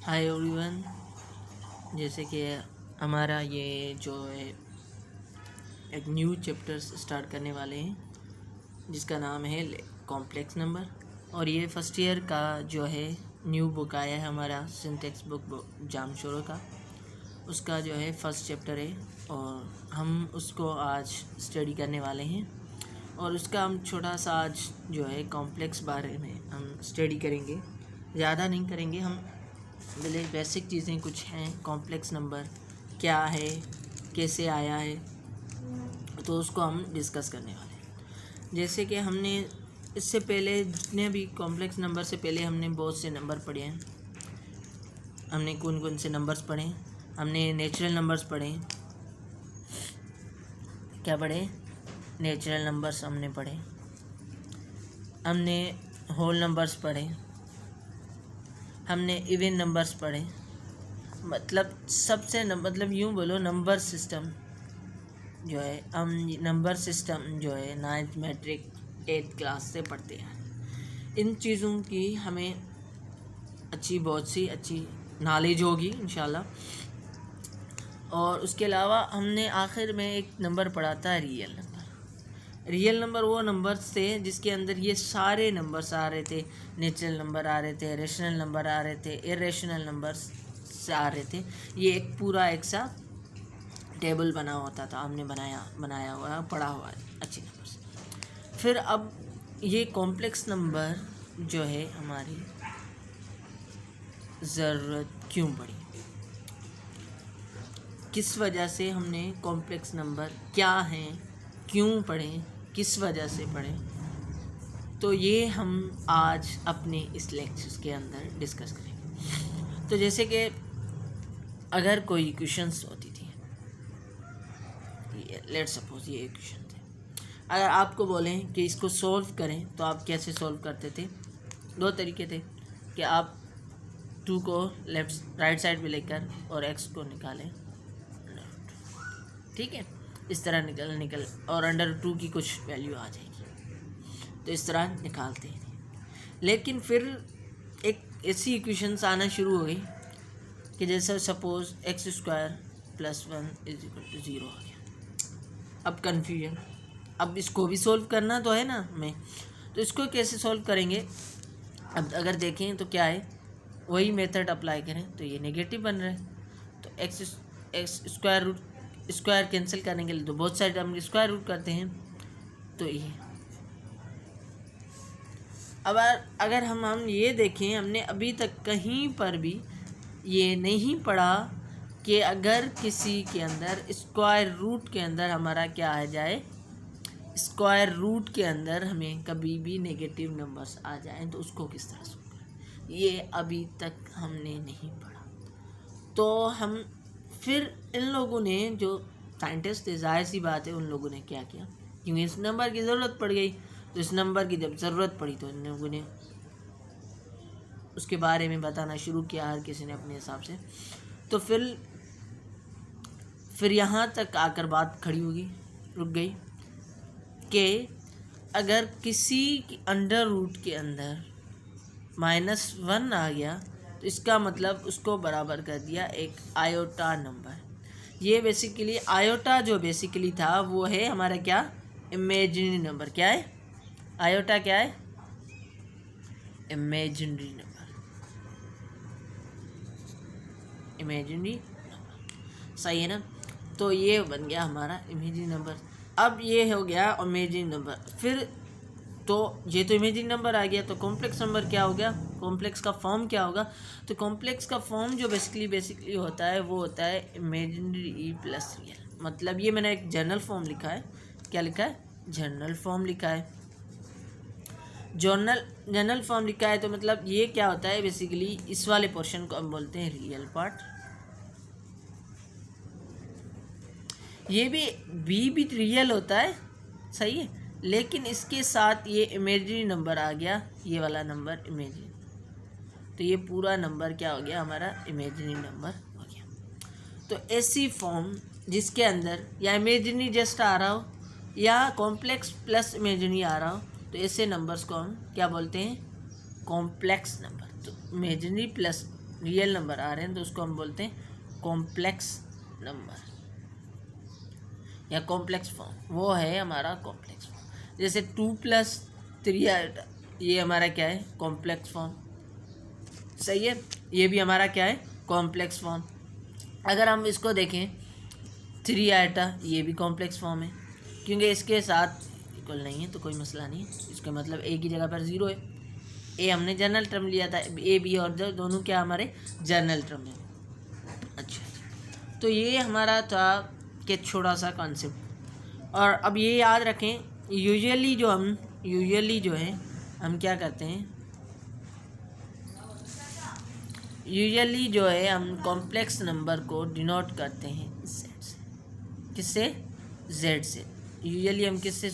Hi everyone, जैसे कि हमारा ये जो है एक न्यू चैप्टर स्टार्ट करने वाले हैं जिसका नाम है कॉम्प्लेक्स नंबर। और ये फर्स्ट ईयर का जो है न्यू बुक आया है हमारा सिंटेक्स बुक जामशोरो का, उसका जो है फर्स्ट चैप्टर है और हम उसको आज स्टडी करने वाले हैं। और उसका हम छोटा सा आज जो है कॉम्प्लेक्स बारे में हम स्टडी करेंगे, ज़्यादा नहीं करेंगे। हम पहले बेसिक चीज़ें कुछ हैं, कॉम्प्लेक्स नंबर क्या है, कैसे आया है, तो उसको हम डिस्कस करने वाले हैं। जैसे कि हमने इससे पहले जितने भी कॉम्प्लेक्स नंबर से पहले हमने बहुत से नंबर पढ़े हैं। हमने कौन कौन से नंबर्स पढ़े? हमने नेचुरल नंबर्स पढ़े। क्या पढ़े? नेचुरल नंबर्स हमने पढ़े। हमने होल नंबर्स पढ़े। हमने इवन नंबर्स पढ़े। मतलब सबसे मतलब यूँ बोलो, नंबर सिस्टम जो है हम नंबर सिस्टम जो है 9th मैट्रिक 8th क्लास से पढ़ते हैं। इन चीज़ों की हमें बहुत सी अच्छी नॉलेज होगी इंशाल्लाह। और उसके अलावा हमने आखिर में एक नंबर पढ़ा था, रियल नंबर। रियल नंबर वो नंबर्स थे जिसके अंदर ये सारे नंबर्स आ रहे थे। नेचुरल नंबर आ रहे थे, रेशनल नंबर आ रहे थे, इरेशनल नंबर्स से आ रहे थे। ये एक पूरा एक सा टेबल बना होता था, हमने बनाया हुआ है, पढ़ा हुआ है अच्छी नंबर से। फिर अब ये कॉम्प्लेक्स नंबर जो है हमारी ज़रूरत क्यों पड़ी, किस वजह से हमने कॉम्प्लेक्स नंबर क्या हैं, क्यों पढ़ें, किस वजह से पढ़ें, तो ये हम आज अपने इस लेक्चर्स के अंदर डिस्कस करेंगे। तो जैसे कि अगर कोई इक्वेशंस होती थी, लेट्स सपोज ये इक्वेशन थे, अगर आपको बोलें कि इसको सॉल्व करें तो आप कैसे सॉल्व करते थे? दो तरीके थे कि आप 2 को राइट साइड में लेकर और x को निकालें, ठीक है, इस तरह निकल और अंडर 2 की कुछ वैल्यू आ जाएगी, तो इस तरह निकालते हैं। लेकिन फिर एक ऐसी इक्वेशंस आना शुरू हो गई कि जैसे सपोज x² + 1 = 0 आ गया। अब कन्फ्यूजन, अब इसको भी सॉल्व करना तो है ना हमें, तो इसको कैसे सॉल्व करेंगे? अब अगर देखें तो क्या है, वही मेथड अप्लाई करें तो ये नेगेटिव बन रहा है। तो x square root square cancel करने के लिए तो बहुत सारे हम स्क्वायर रूट करते हैं, तो ये। अब अगर हम ये देखें, हमने अभी तक कहीं पर भी ये नहीं पढ़ा कि अगर किसी के अंदर स्क्वायर रूट के अंदर हमारा क्या आ जाए, स्क्वायर रूट के अंदर हमें कभी भी नेगेटिव नंबर्स आ जाएं तो उसको किस तरह सॉल्व करें, ये अभी तक हमने नहीं पढ़ा। तो हम फिर इन लोगों ने जो साइंटिस्ट थे, जाहिर सी बात है उन लोगों ने क्या किया, क्योंकि इस नंबर की ज़रूरत पड़ गई, तो इस नंबर की जब ज़रूरत पड़ी तो इन लोगों ने उसके बारे में बताना शुरू किया, हर किसी ने अपने हिसाब से। तो फिर यहाँ तक आकर बात खड़ी होगी, रुक गई कि अगर किसी अंडर रूट के अंदर -1 आ गया तो इसका मतलब उसको बराबर कर दिया एक आयोटा नंबर। ये बेसिकली आयोटा जो बेसिकली था वो है हमारा क्या, इमेजिनरी नंबर। क्या है आयोटा? क्या है? Imaginary number. इमेजिनरी नंबर, सही है ना? तो ये बन गया हमारा इमेजिनरी नंबर। अब ये हो गया इमेजिनरी नंबर। फिर तो ये तो इमेजिनरी नंबर आ गया, तो कॉम्प्लेक्स नंबर क्या हो गया, कॉम्प्लेक्स का फॉर्म क्या होगा? तो कॉम्प्लेक्स का फॉर्म जो बेसिकली होता है वो होता है इमेजिनरी प्लस रियल। मतलब ये मैंने एक जनरल फॉर्म लिखा है। क्या लिखा है? जनरल फॉर्म लिखा है। जनरल फॉर्म लिखा है, तो मतलब ये क्या होता है, बेसिकली इस वाले पोर्शन को हम बोलते हैं रियल पार्ट। ये भी रियल होता है, सही है, लेकिन इसके साथ ये इमेजिनरी नंबर आ गया, ये वाला नंबर इमेजिनरी, तो ये पूरा नंबर क्या हो गया हमारा, इमेजिनरी नंबर हो गया। तो ऐसी फॉर्म जिसके अंदर या इमेजिनरी जस्ट आ रहा हो या कॉम्प्लेक्स प्लस इमेजिनरी आ रहा हो, तो ऐसे नंबर्स को हम क्या बोलते हैं, कॉम्प्लेक्स नंबर। तो इमेजिनरी प्लस रियल नंबर आ रहे हैं तो उसको हम बोलते हैं कॉम्प्लेक्स नंबर या कॉम्प्लेक्स फॉर्म, वो है हमारा कॉम्प्लेक्स फॉर्म। जैसे 2+3 आइटा, ये हमारा क्या है, कॉम्प्लेक्स फॉर्म। सही है, ये भी हमारा क्या है, कॉम्प्लेक्स फॉर्म। अगर हम इसको देखें 3 आइटा, ये भी कॉम्प्लेक्स फॉर्म है, क्योंकि इसके साथ इक्वल नहीं है तो कोई मसला नहीं है, इसका मतलब ए की जगह पर 0 है। ए हमने जनरल टर्म लिया था, ए बी और दोनों क्या हमारे जनरल टर्म है। अच्छा, तो ये हमारा था कि छोटा सा कॉन्सेप्ट। और अब ये याद रखें, यूजुअली जो है हम क्या करते हैं, यूजुअली जो है हम कॉम्प्लेक्स नंबर को डिनोट करते हैं जेड से। किससे, जेड से। यूजुअली हम किससे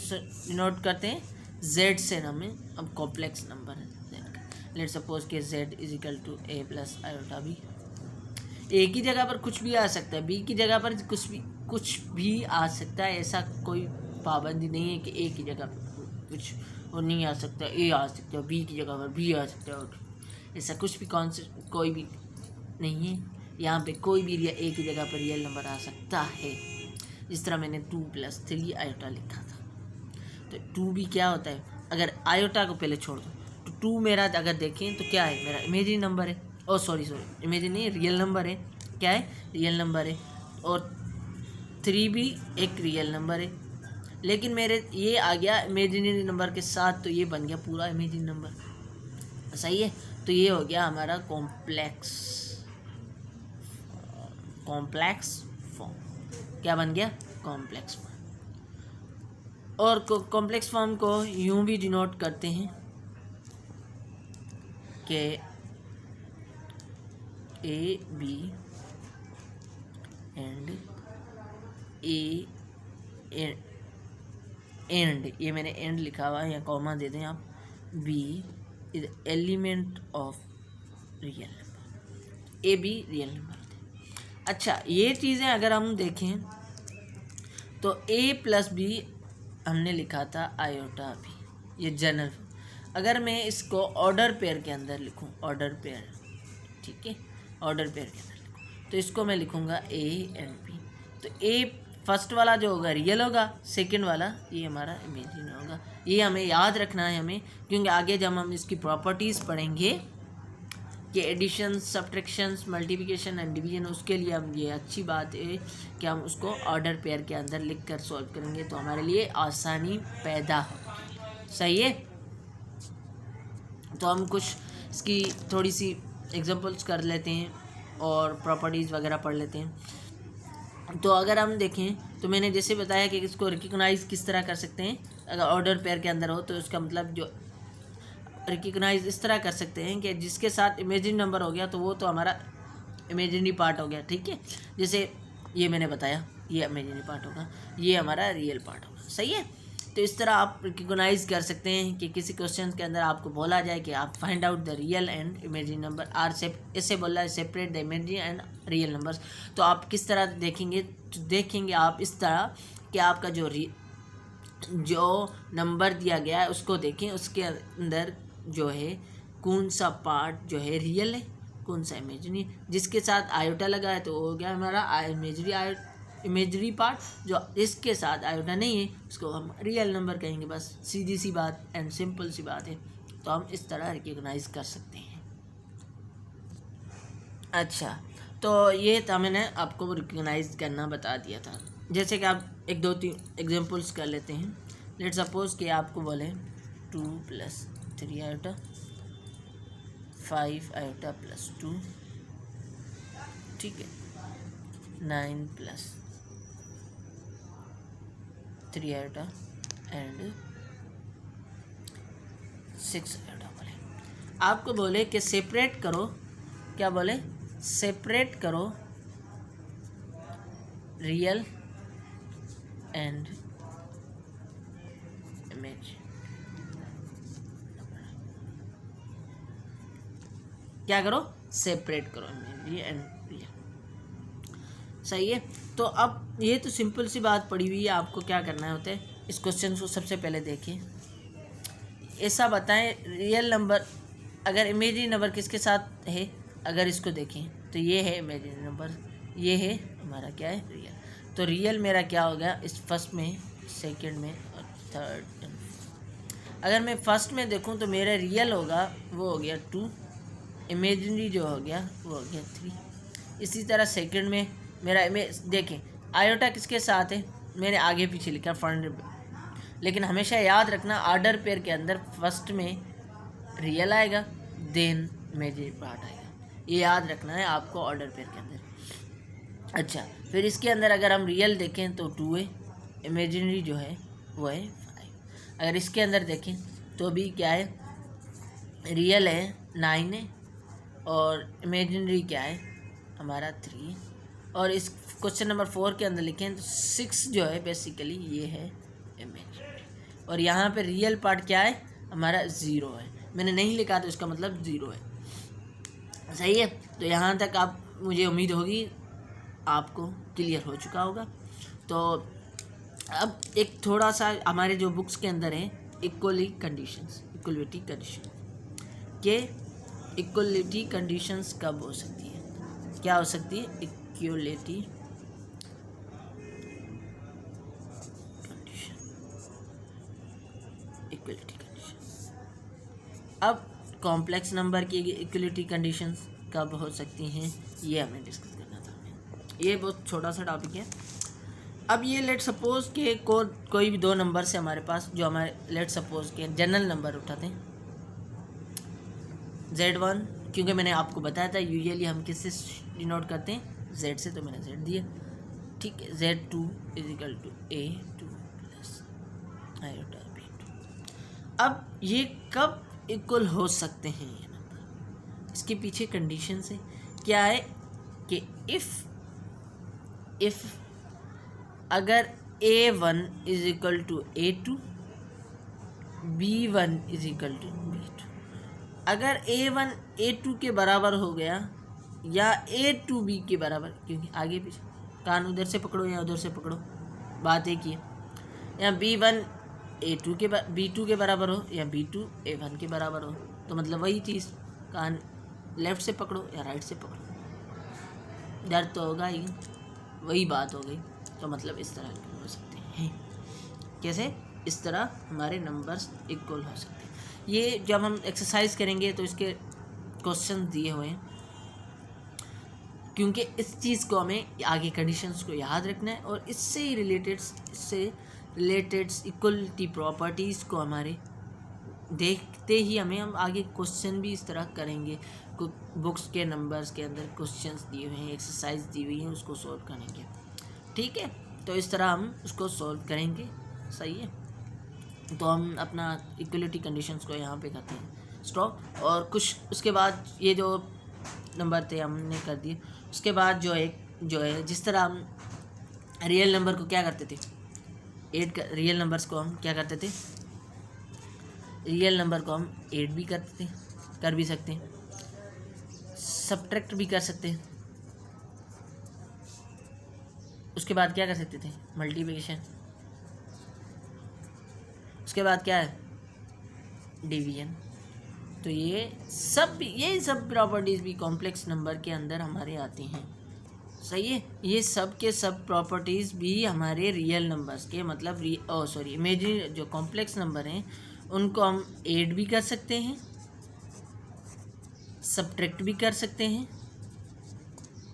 डिनोट करते हैं, जेड से। हमें अब कॉम्प्लेक्स नंबर है जेड का, लेट सपोज के Z is equal to A plus iota B. A की जगह पर कुछ भी आ सकता है, बी की जगह पर कुछ भी आ सकता है, ऐसा कोई पाबंदी नहीं है कि ए की जगह पर कुछ और नहीं आ सकता, ए आ सकता है, बी की जगह पर बी आ सकता है, और ऐसा कुछ भी कॉन्सेप्ट कोई भी नहीं है। यहाँ पे कोई भी ए की जगह पर रियल नंबर आ सकता है। जिस तरह मैंने 2+3 आयोटा लिखा था, तो 2 भी क्या होता है, अगर आयोटा को पहले छोड़ दो तो 2 मेरा अगर देखें तो क्या है, मेरा इमेजिनरी नंबर है। ओ सॉरी इमेजिनरी नहीं, रियल नंबर है। क्या है, रियल नंबर है। और 3 भी एक रियल नंबर है, लेकिन मेरे ये आ गया इमेजिनरी नंबर के साथ, तो ये बन गया पूरा इमेजिनरी नंबर। सही है, तो ये हो गया हमारा कॉम्प्लेक्स फॉर्म। क्या बन गया, कॉम्प्लेक्स फॉर्म। और कॉम्प्लेक्स फॉर्म को यूं भी डिनोट करते हैं कि A B and A and, ये मैंने एंड लिखा हुआ है या कॉमा दे दें आप, B is element of real number. A B real number. अच्छा, ये चीज़ें अगर हम देखें तो a+b हमने लिखा था आयोटा बी, ये जनरल। अगर मैं इसको ऑर्डर पेयर के अंदर लिखूं, ऑर्डर पेयर, ठीक है, ऑर्डर पेयर के अंदर लिखूं, तो इसको मैं लिखूंगा a एंड b। तो a फर्स्ट वाला जो होगा रियल होगा, सेकंड वाला ये हमारा इमेजिनरी होगा। ये हमें याद रखना है हमें, क्योंकि आगे जब हम इसकी प्रॉपर्टीज़ पढ़ेंगे कि addition, subtraction, multiplication and division, उसके लिए हम, ये अच्छी बात है कि हम उसको ऑर्डर पेयर के अंदर लिख कर सॉल्व करेंगे, तो हमारे लिए आसानी पैदा होगी। सही है, तो हम कुछ इसकी थोड़ी सी एग्जांपल्स कर लेते हैं और प्रॉपर्टीज़ वगैरह पढ़ लेते हैं। तो अगर हम देखें तो मैंने जैसे बताया कि इसको रिकग्नाइज़ किस तरह कर सकते हैं, अगर ऑर्डर पेयर के अंदर हो तो उसका मतलब जो रिकग्नाइज इस तरह कर सकते हैं कि जिसके साथ इमेजिनरी नंबर हो गया तो वो तो हमारा इमेजिनरी पार्ट हो गया, ठीक है। जैसे ये मैंने बताया, ये इमेजिनरी पार्ट होगा, ये हमारा रियल पार्ट होगा। सही है, तो इस तरह आप रिकग्नाइज कर सकते हैं कि किसी क्वेश्चन के अंदर आपको बोला जाए कि आप find out the real and imaginary number are ऐसे बोला है, separate the imaginary and real numbers. तो आप किस तरह देखेंगे, तो देखेंगे आप इस तरह कि आपका जो नंबर दिया गया है उसको देखें, उसके अंदर जो है कौन सा पार्ट जो है रियल है, कौन सा इमेजिनरी। जिसके साथ आयोटा लगा है तो हो गया हमारा इमेजिनरी पार्ट, जो इसके साथ आयोटा नहीं है उसको हम रियल नंबर कहेंगे। बस सीधी सी बात एंड सिंपल सी बात है, तो हम इस तरह रिकग्नाइज कर सकते हैं। अच्छा, तो ये था, मैंने आपको रिकग्नाइज करना बता दिया था। जैसे कि आप 1-2-3 एग्जांपल्स कर लेते हैं। लेट सपोज कि आपको बोले 2+3 आयोटा 5 आयोटा प्लस 2, ठीक है, 9+3 आयोटा एंड 6 आयोटा बोले। आपको बोले कि सेपरेट करो, क्या बोले, सेपरेट करो रियल एंड इमेज। क्या करो, सेपरेट करो इमेजिनरी एंड रियल। सही है, तो अब ये तो सिंपल सी बात पड़ी हुई है। आपको क्या करना होता है, इस क्वेश्चन को सबसे पहले देखें। ऐसा बताएं रियल नंबर अगर इमेजिनरी नंबर किसके साथ है, अगर इसको देखें तो ये है इमेजिनरी नंबर, ये है हमारा क्या है रियल। तो रियल मेरा क्या हो गया इस फर्स्ट में, सेकंड में और थर्ड। अगर मैं फर्स्ट में देखूं तो मेरा रियल होगा वो हो गया 2, इमेजिनरी जो हो गया वो हो गया 3। इसी तरह सेकंड में मेरा देखें आयोटा किसके साथ है, मैंने आगे पीछे लिखा फ्रंट, लेकिन हमेशा याद रखना ऑर्डर पेयर के अंदर फर्स्ट में रियल आएगा देन इमेजिनरी पार्ट आएगा, ये याद रखना है आपको ऑर्डर पेयर के अंदर। अच्छा, फिर इसके अंदर अगर हम रियल देखें तो 2 है, इमेजिनरी जो है वो है 5। अगर इसके अंदर देखें तो भी क्या है, रियल है 9 है और इमेजिनरी क्या है हमारा 3 है। और इस क्वेश्चन नंबर 4 के अंदर लिखें तो 6 जो है बेसिकली ये है इमेजिनरी, और यहाँ पे रियल पार्ट क्या है हमारा 0 है। मैंने नहीं लिखा तो इसका मतलब 0 है, सही है। तो यहाँ तक आप, मुझे उम्मीद होगी आपको क्लियर हो चुका होगा। तो अब एक थोड़ा सा हमारे जो बुक्स के अंदर है इक्वलिटी कंडीशन के, इक्वलिटी कंडीशंस कब हो सकती है, क्या हो सकती है इक्वलिटी कंडीशन। अब कॉम्प्लेक्स नंबर की इक्वलिटी कंडीशंस कब हो सकती हैं ये हमें डिस्कस करना था। ये बहुत छोटा सा टॉपिक है। अब ये लेट सपोज के कोई भी 2 नंबर से हमारे पास, जो हमारे लेट सपोज के जनरल नंबर उठाते हैं Z1, क्योंकि मैंने आपको बताया था यूजुअली हम किससे डिनोट करते हैं Z से, तो मैंने Z दिया, ठीक है। Z2 = A2 + iota B2। अब ये कब इक्वल हो सकते हैं ये नंबर, इसके पीछे कंडीशन से क्या है कि इफ़ अगर A1 = A2, B1 = B2, अगर A1 A2 के बराबर हो गया या A2 B के बराबर, क्योंकि आगे पीछे कान उधर से पकड़ो या उधर से पकड़ो, बात एक ही है, या B1 A2 के B2 के बराबर हो या B2 A1 के बराबर हो, तो मतलब वही चीज़, कान लेफ़्ट से पकड़ो या राइट से पकड़ो, डर तो होगा ही, वही बात हो गई। तो मतलब इस तरह हो सकते हैं, कैसे, इस तरह हमारे नंबर्स इक्वल हो सकते हैं। ये जब हम एक्सरसाइज करेंगे तो इसके क्वेश्चन दिए हुए हैं, क्योंकि इस चीज़ को हमें आगे कंडीशंस को याद रखना है और इससे रिलेटेड इक्वलिटी प्रॉपर्टीज़ को हमारे देखते ही हम आगे क्वेश्चन भी इस तरह करेंगे। बुक्स के नंबर्स के अंदर क्वेश्चंस दिए हुए हैं, एक्सरसाइज दी हुई हैं, उसको सॉल्व करेंगे, ठीक है। तो इस तरह हम उसको सॉल्व करेंगे, सही है। तो हम अपना इक्वलिटी कंडीशंस को यहाँ पे करते हैं स्टॉप, और कुछ उसके बाद ये जो नंबर थे हमने कर दिए। उसके बाद जो है जिस तरह हम रियल नंबर को क्या करते थे, रियल नंबर्स को हम क्या करते थे, रियल नंबर को हम ऐड भी करते थे, कर भी सकते हैं, सब्ट्रैक्ट भी कर सकते हैं। उसके बाद क्या कर सकते थे, मल्टीप्लिकेशन। उसके बाद क्या है, डिवीजन। तो ये सब प्रॉपर्टीज़ भी कॉम्प्लेक्स नंबर के अंदर हमारे आती हैं, सही है। ये सब के सब प्रॉपर्टीज़ भी हमारे रियल नंबर्स के, मतलब इमेजिनरी जो कॉम्प्लेक्स नंबर हैं उनको हम ऐड भी कर सकते हैं, सब्ट्रैक्ट भी कर सकते हैं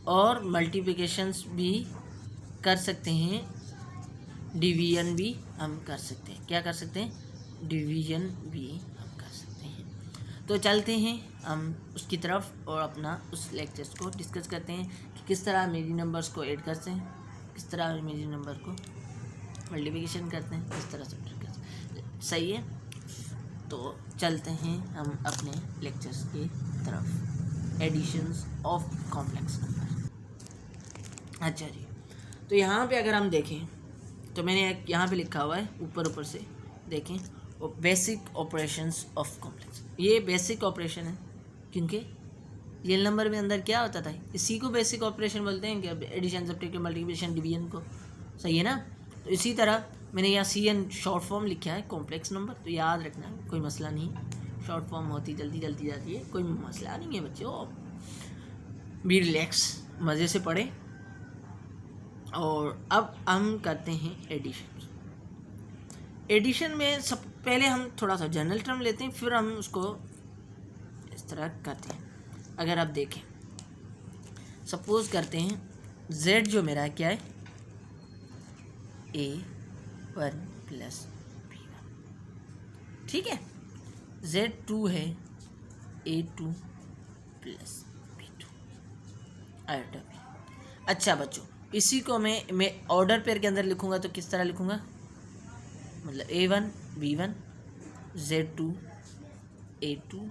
और मल्टीप्लिकेशंस भी कर सकते हैं, डिवीजन भी हम कर सकते हैं। क्या कर सकते हैं, डिवीजन भी हम कर सकते हैं। तो चलते हैं हम उसकी तरफ और अपना उस लेक्चर्स को डिस्कस करते हैं कि किस तरह इमेजिनरी नंबर्स को ऐड करते हैं, किस तरह इमेजिनरी नंबर को मल्टीप्लिकेशन करते हैं, किस तरह सब्ट्रैक्ट करते हैं, सही है। तो चलते हैं हम अपने लेक्चर्स की तरफ, एडिशंस ऑफ कॉम्प्लेक्स नंबर। अच्छा जी, तो यहाँ पे अगर हम देखें तो मैंने यहाँ पे लिखा हुआ है, ऊपर से देखें, बेसिक ऑपरेशंस ऑफ कॉम्प्लेक्स। ये बेसिक ऑपरेशन है क्योंकि रियल नंबर में अंदर क्या होता था, इसी को बेसिक ऑपरेशन बोलते हैं, क्या एडिशन, सब्ट्रैक्शन, मल्टीप्लिकेशन, डिवीजन को, सही है ना। तो इसी तरह मैंने यहाँ CN शॉर्ट फॉर्म लिखा है कॉम्प्लेक्स नंबर, तो याद रखना कोई मसला नहीं, शॉर्ट फॉर्म होती जल्दी जाती है, कोई मसला नहीं है बच्चों। बी रिलैक्स, मज़े से पढ़े। और अब हम करते हैं एडिशन। एडिशन में सब पहले हम थोड़ा सा जनरल टर्म लेते हैं, फिर हम उसको इस तरह करते हैं। अगर आप देखें, सपोज करते हैं z जो मेरा क्या है, a1 प्लस b1, ठीक है। z2 है a2 plus b2 iota b। अच्छा बच्चों, इसी को मैं ऑर्डर पेयर के अंदर लिखूंगा तो किस तरह लिखूंगा, मतलब a1 b1 z2 a2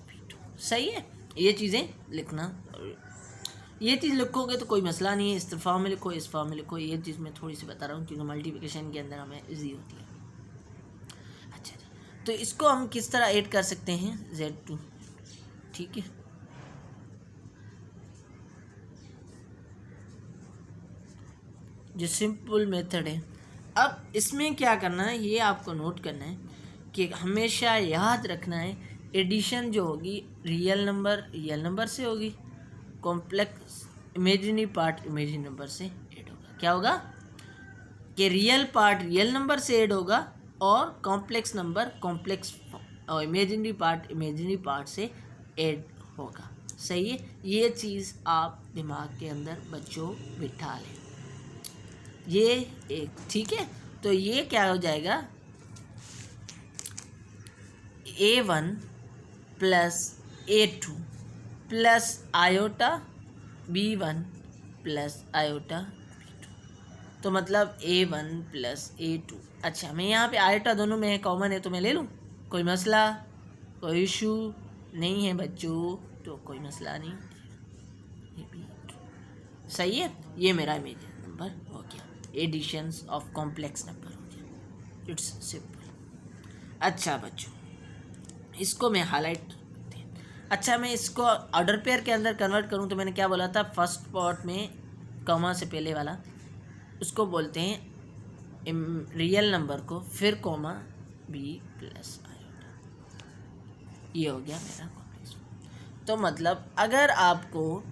b2, सही है। ये चीज़ें लिखना, ये चीज़ लिखोगे तो कोई मसला नहीं है। इस फॉर्म में लिखो, इस फॉर्म में लिखो, ये चीज़ मैं थोड़ी सी बता रहा हूँ क्योंकि मल्टीप्लिकेशन के अंदर हमें इजी होती है। अच्छा, तो इसको हम किस तरह ऐड कर सकते हैं, z2, ठीक है। जो सिंपल मेथड है, अब इसमें क्या करना है ये आपको नोट करना है कि हमेशा याद रखना है एडिशन जो होगी रियल नंबर से होगी, complex imaginary part imaginary number से ऐड होगा। क्या होगा कि रियल पार्ट रियल नंबर से ऐड होगा और कॉम्प्लेक्स नंबर कॉम्प्लेक्स और इमेजिनरी पार्ट से ऐड होगा, सही है। ये चीज़ आप दिमाग के अंदर बच्चों बिठा लें, ये एक, ठीक है। तो ये क्या हो जाएगा, a1 plus a2 plus iota b1 plus iota b2, तो मतलब a1 प्लस a2। अच्छा, मैं यहाँ पे आयोटा दोनों में कॉमन है तो मैं ले लूँ, कोई मसला, कोई इशू नहीं है बच्चों, तो कोई मसला नहीं, सही है। ये मेरा इमेजिनरी नंबर हो गया, एडिशंस ऑफ कॉम्प्लेक्स नंबर हो गया, इट्स सिंपल। अच्छा बच्चों, इसको मैं हाईलाइट, अच्छा मैं इसको ऑर्डर पेयर के अंदर कन्वर्ट करूँ तो मैंने क्या बोला था, फर्स्ट पार्ट में कॉमा से पहले वाला उसको बोलते हैं रियल नंबर को, फिर कॉमा बी प्लस आयोटा, ये हो गया मेरा कॉम्प्लेक्स। तो मतलब अगर आपको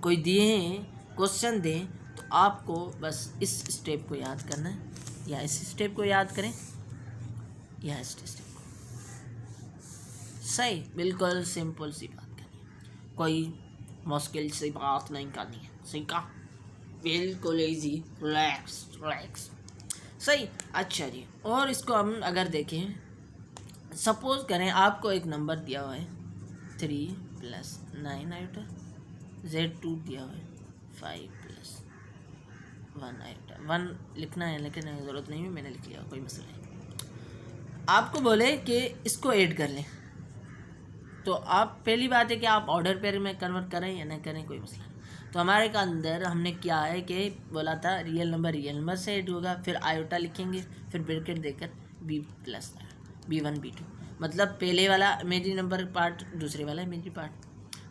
कोई दिए क्वेश्चन दें तो आपको बस इस स्टेप को याद करना है, या इस स्टेप को याद करें या इस स्टेप को, सही, बिल्कुल सिंपल सी बात करनी है, कोई मुश्किल सी बात नहीं करनी है, सही कहा, बिल्कुल इजी, रिलैक्स, सही। अच्छा जी, और इसको हम अगर देखें, सपोज करें आपको एक नंबर दिया हुआ है 3 प्लस 9 आयोटा, z2 दिया हुआ है 5 प्लस 1 आयोटा, 1 लिखना है लेकिन ज़रूरत नहीं है, मैंने लिख लिया, कोई मसला नहीं। आपको बोले कि इसको ऐड कर लें, तो आप पहली बात है कि आप ऑर्डर पेयर में कन्वर्ट करें या ना करें, कोई मसला नहीं। तो हमारे का अंदर हमने क्या है कि बोला था रियल नंबर से ऐड होगा, फिर आयोटा लिखेंगे, फिर ब्रैकेट देकर b प्लस b1 b2, मतलब पहले वाला इमेजिनरी नंबर पार्ट, दूसरे वाला इमेजिनरी पार्ट।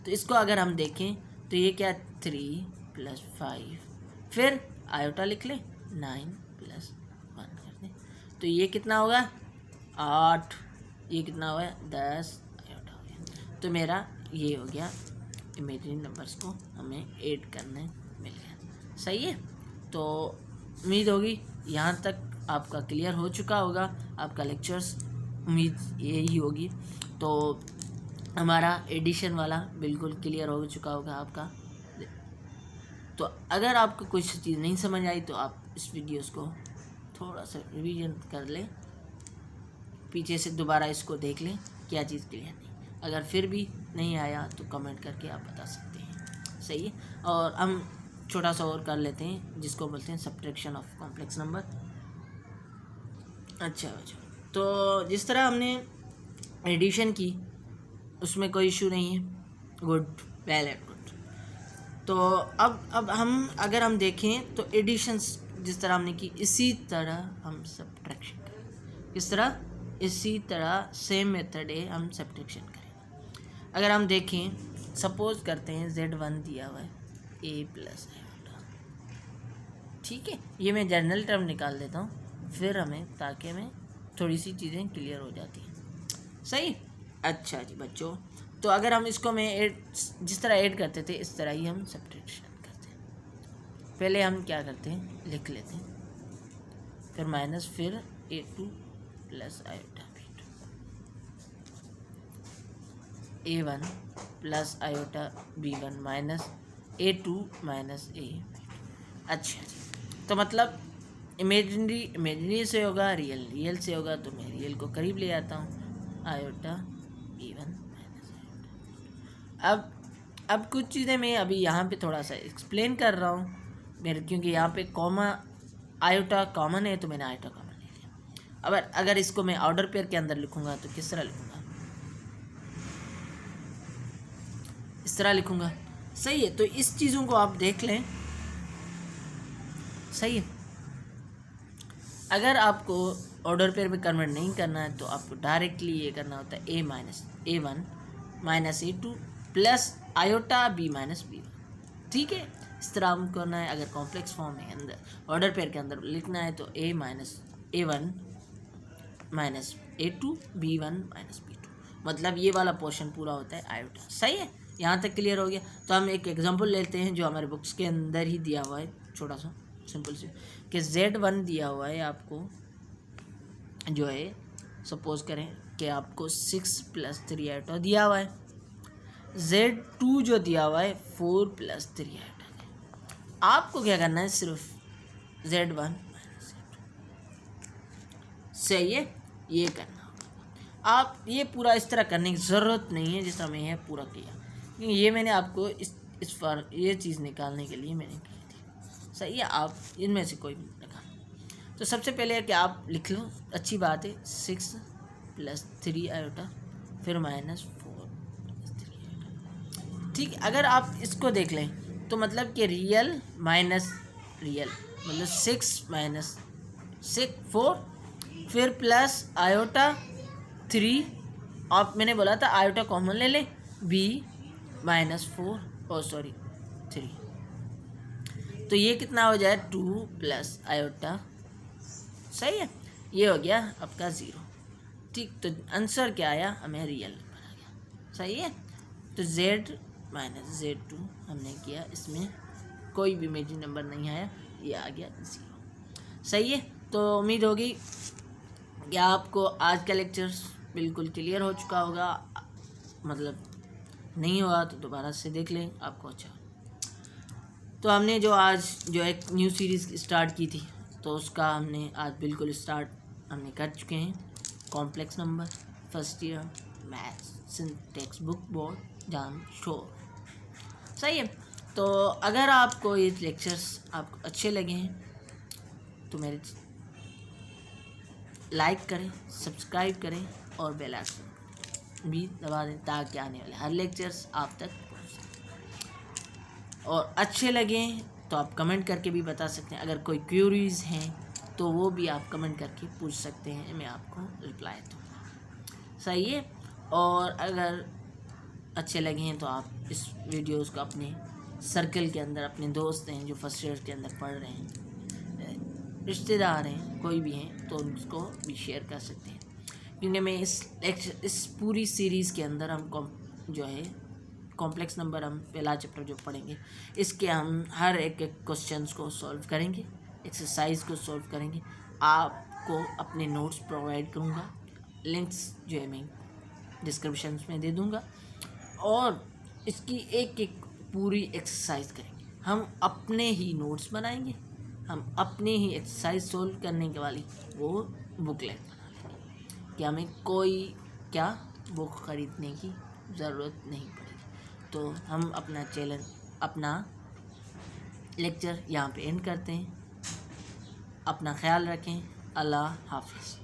तो इसको अगर हम देखें तो ये क्या, 3 प्लस 5, फिर आयोटा लिख लें 9 प्लस 1 कर दें, तो ये कितना होगा 8, ये कितना होगा 10 आयोटा हो गया। तो मेरा ये हो गया, इमेजिनरी नंबर्स को हमें ऐड करने मिल गया, सही है। तो उम्मीद होगी यहाँ तक आपका क्लियर हो चुका होगा, आपका लेक्चर्स उम्मीद यही होगी। तो हमारा एडिशन वाला बिल्कुल क्लियर हो चुका होगा आपका। तो अगर आपको कुछ चीज़ नहीं समझ आई तो आप इस वीडियोस को थोड़ा सा रिवीजन कर लें, पीछे से दोबारा इसको देख लें क्या चीज़ क्लियर नहीं। अगर फिर भी नहीं आया तो कमेंट करके आप बता सकते हैं, सही है। और हम छोटा सा और कर लेते हैं जिसको बोलते हैं सब्ट्रैक्शन ऑफ कॉम्प्लेक्स नंबर। अच्छा, तो जिस तरह हमने एडिशन की उसमें कोई इशू नहीं है, गुड, वेल एंड गुड। तो अब हम अगर हम देखें तो एडिशंस जिस तरह हमने की, इसी तरह हम सब्ट्रैक्शन करें, इस तरह इसी तरह सेम मेथड है, हम सब्ट्रैक्शन करें। अगर हम देखें, सपोज करते हैं z1 दिया हुआ है a प्लस आयोटा, ठीक है, ये मैं जनरल टर्म निकाल देता हूँ फिर हमें, ताकि हमें थोड़ी सी चीज़ें क्लियर हो जाती हैं, सही। अच्छा जी बच्चों, तो अगर हम इसको में ऐड जिस तरह ऐड करते थे इस तरह ही हम सब्ट्रैक्शन करते हैं। पहले हम क्या करते हैं, लिख लेते हैं, फिर माइनस, फिर A2 plus iota B2, A1 plus iota B1 minus A2 minus A। अच्छा जी, तो मतलब इमेजिनरी से होगा रियल से होगा, तो मैं रियल को करीब ले आता हूँ, आयोटा B1 माइनस आयोटा। अब कुछ चीज़ें मैं अभी यहाँ पे थोड़ा सा एक्सप्लेन कर रहा हूँ मेरे, क्योंकि यहाँ पे कॉमा आयोटा कॉमन है तो मैंने आयोटा कॉमन ले लिया। अब अगर इसको मैं ऑर्डर पेयर के अंदर लिखूँगा तो किस तरह लिखूँगा, इस तरह लिखूँगा। सही है, तो इस चीज़ों को आप देख लें। सही है, अगर आपको ऑर्डर पेयर में कन्वर्ट नहीं करना है तो आपको डायरेक्टली ये करना होता है A-1 minus A2 plus iota B minus B। ठीक है, इस तरह हम करना है। अगर कॉम्प्लेक्स फॉर्म में अंदर ऑर्डर पेयर के अंदर लिखना है तो A minus A1 minus A2 B1 minus B2, मतलब ये वाला पोर्शन पूरा होता है आयोटा। सही है, यहाँ तक क्लियर हो गया। तो हम एक एग्जांपल लेते हैं जो हमारे बुक्स के अंदर ही दिया हुआ है, छोटा सा सिंपल से, कि Z1 दिया हुआ है आपको, जो है सपोज करें कि आपको 6 प्लस 3 आयोटा दिया हुआ है, Z2 जो दिया हुआ है 4 प्लस 3 आयोटा। आपको क्या करना है, सिर्फ Z1 माइनस Z2। सही है, ये करना होगा। आप ये पूरा इस तरह करने की ज़रूरत नहीं है जिस तरह मैं पूरा किया, क्योंकि ये मैंने आपको इस पर ये चीज़ निकालने के लिए मैंने की थी। सही है, आप इनमें से कोई भी निकाल। तो सबसे पहले कि आप लिख लो, अच्छी बात है, 6 प्लस 3 आयोटा फिर माइनस 4 प्लस 3 आयोटा। ठीक है, अगर आप इसको देख लें तो मतलब कि रियल माइनस रियल, मतलब 6 माइनस 4 फिर प्लस आयोटा 3, आप मैंने बोला था आयोटा कॉमन ले ले, B माइनस 3, तो ये कितना हो जाए 2 प्लस आयोटा। सही है, ये हो गया आपका 0। ठीक, तो आंसर क्या आया, हमें रियल नंबर आ गया। सही है, तो Z माइनस Z2 हमने किया, इसमें कोई भी इमेजिनरी नंबर नहीं आया, ये आ गया 0। सही है, तो उम्मीद होगी कि आपको आज का लेक्चर बिल्कुल क्लियर हो चुका होगा। मतलब नहीं हुआ तो दोबारा से देख लें, आपको अच्छा। तो हमने जो आज जो एक न्यू सीरीज़ स्टार्ट की थी, तो उसका हमने आज बिल्कुल स्टार्ट हमने कर चुके हैं। Complex number first year maths text book board जान शोर। सही है, तो अगर आपको ये लेक्चर्स आपको अच्छे लगे हैं तो मेरे लाइक करें, सब्सक्राइब करें और बेल आइकन भी दबा दें ताकि आने वाले हर लेक्चर्स आप तक पहुँच सकें। और अच्छे लगें तो आप कमेंट करके भी बता सकते हैं। अगर कोई क्यूरीज हैं तो वो भी आप कमेंट करके पूछ सकते हैं, मैं आपको रिप्लाई दूँगा। सही है, और अगर अच्छे लगे हैं तो आप इस वीडियोस को अपने सर्कल के अंदर, अपने दोस्त हैं जो फर्स्ट ईयर के अंदर पढ़ रहे हैं, रिश्तेदार हैं, कोई भी हैं, तो उसको भी शेयर कर सकते हैं। क्योंकि मैं इस पूरी सीरीज़ के अंदर हम जो है कॉम्प्लेक्स नंबर, हम पहला चैप्टर जो पढ़ेंगे, इसके हम हर एक क्वेश्चंस को सॉल्व करेंगे, एक्सरसाइज को सॉल्व करेंगे। आपको अपने नोट्स प्रोवाइड करूँगा, लिंक्स जो है मैं डिस्क्रिप्शन में दे दूँगा, और इसकी एक एक पूरी एक्सरसाइज करेंगे। हम अपने ही नोट्स बनाएंगे, हम अपने ही एक्सरसाइज सोल्व करने के वाली वो बुकलेट बना लेंगे, कि हमें कोई क्या बुक ख़रीदने की ज़रूरत नहीं पड़ेगी। तो हम अपना लेक्चर यहाँ पे एंड करते हैं। अपना ख्याल रखें। अल्लाह हाफिज़।